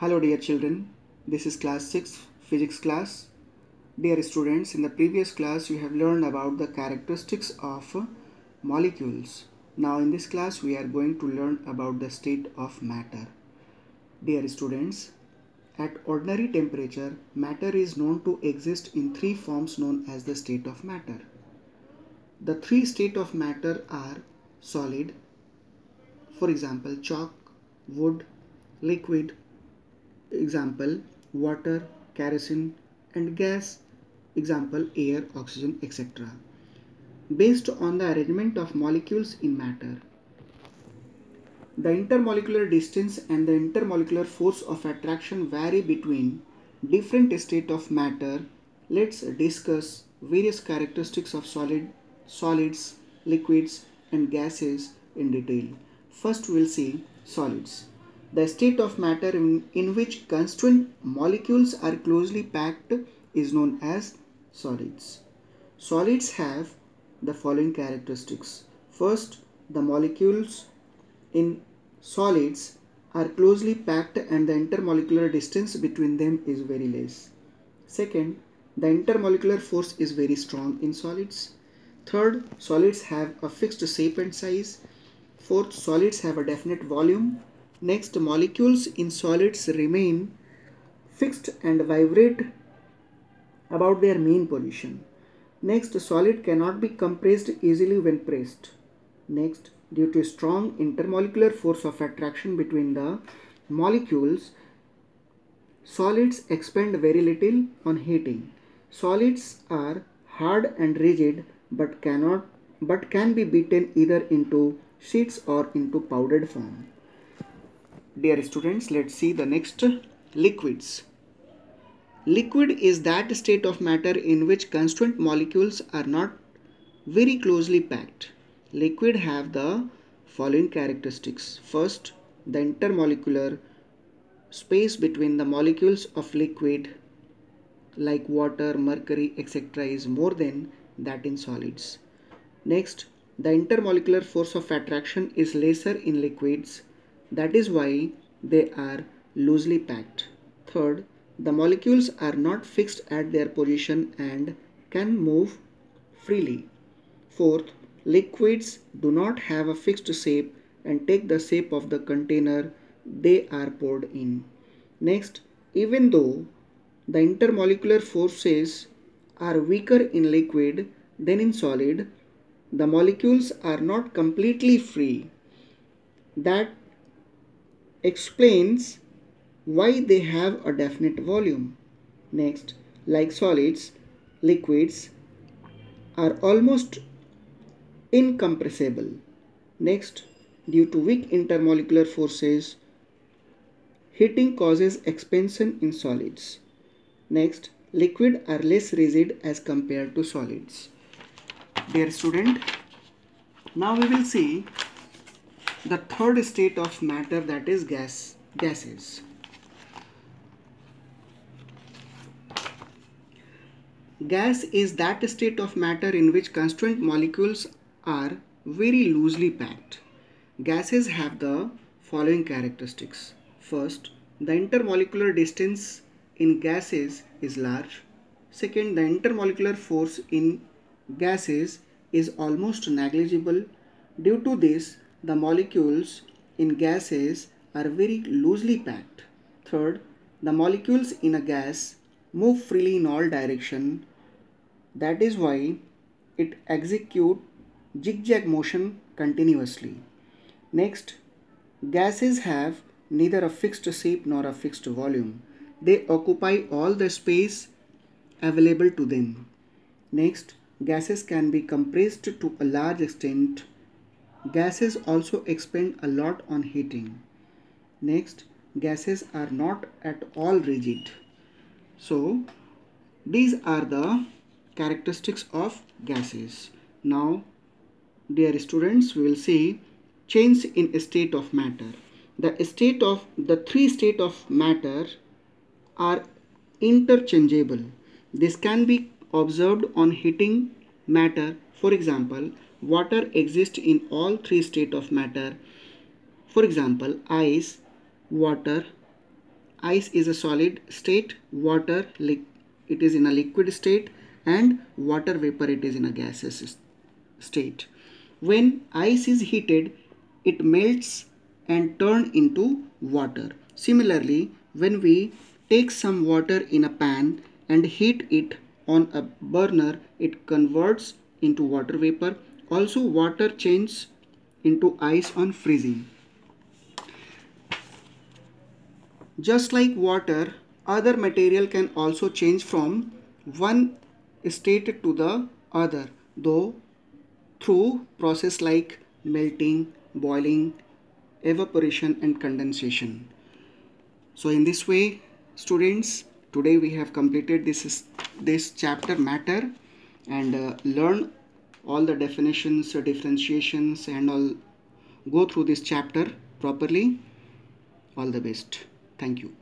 Hello dear children, this is class 6 physics class. Dear students, in the previous class you have learned about the characteristics of molecules. Now in this class we are going to learn about the state of matter. Dear students, at ordinary temperature, matter is known to exist in three forms known as the state of matter. The three states of matter are solid, for example chalk, wood, liquid, example water, kerosene, and gas, example air, oxygen, etc. Based on the arrangement of molecules in matter, the intermolecular distance and the intermolecular force of attraction vary between different states of matter. Let's discuss various characteristics of solids, liquids, and gases in detail. First we'll see solids. The state of matter in which constituent molecules are closely packed is known as solids. Solids have the following characteristics. First, the molecules in solids are closely packed and the intermolecular distance between them is very less. Second, the intermolecular force is very strong in solids. Third, solids have a fixed shape and size. Fourth, solids have a definite volume. Next, molecules in solids remain fixed and vibrate about their mean position. Next, solid cannot be compressed easily when pressed. Next, due to strong intermolecular force of attraction between the molecules, solids expand very little on heating. Solids are hard and rigid but can be beaten either into sheets or into powdered form. Dear students, let's see the next, liquids. Liquid is that state of matter in which constituent molecules are not very closely packed. Liquid have the following characteristics. First, the intermolecular space between the molecules of liquid like water, mercury, etc. is more than that in solids. Next, the intermolecular force of attraction is lesser in liquids. That is why they are loosely packed. Third, the molecules are not fixed at their position and can move freely. Fourth, liquids do not have a fixed shape and take the shape of the container they are poured in. Next, even though the intermolecular forces are weaker in liquid than in solid, the molecules are not completely free. That explains why they have a definite volume. Next, like solids, liquids are almost incompressible. Next, due to weak intermolecular forces, heating causes expansion in solids. Next, liquid are less rigid as compared to solids. Dear student, now we will see the third state of matter, that is gases. Gas is that state of matter in which constituent molecules are very loosely packed. Gases have the following characteristics. First, the intermolecular distance in gases is large. Second, the intermolecular force in gases is almost negligible. Due to this, the molecules in gases are very loosely packed. Third, the molecules in a gas move freely in all directions. That is why it executes zigzag motion continuously. Next, gases have neither a fixed shape nor a fixed volume. They occupy all the space available to them. Next, gases can be compressed to a large extent. Gases also expand a lot on heating. Next, gases are not at all rigid. So, these are the characteristics of gases. Now, dear students, we will see change in state of matter. The three states of matter are interchangeable. This can be observed on heating matter. For example, water exists in all three states of matter. For example, ice, water, ice is a solid state, water it is in a liquid state, and water vapor it is in a gaseous state. When ice is heated, it melts and turn into water. Similarly, when we take some water in a pan and heat it on a burner, it converts into water vapor. Also, water changes into ice on freezing. Just like water, other material can also change from one state to the other, though through process like melting, boiling, evaporation and condensation. So in this way, students, today we have completed this chapter matter and learn all the definitions, differentiations and all. Go through this chapter properly. All the best. Thank you.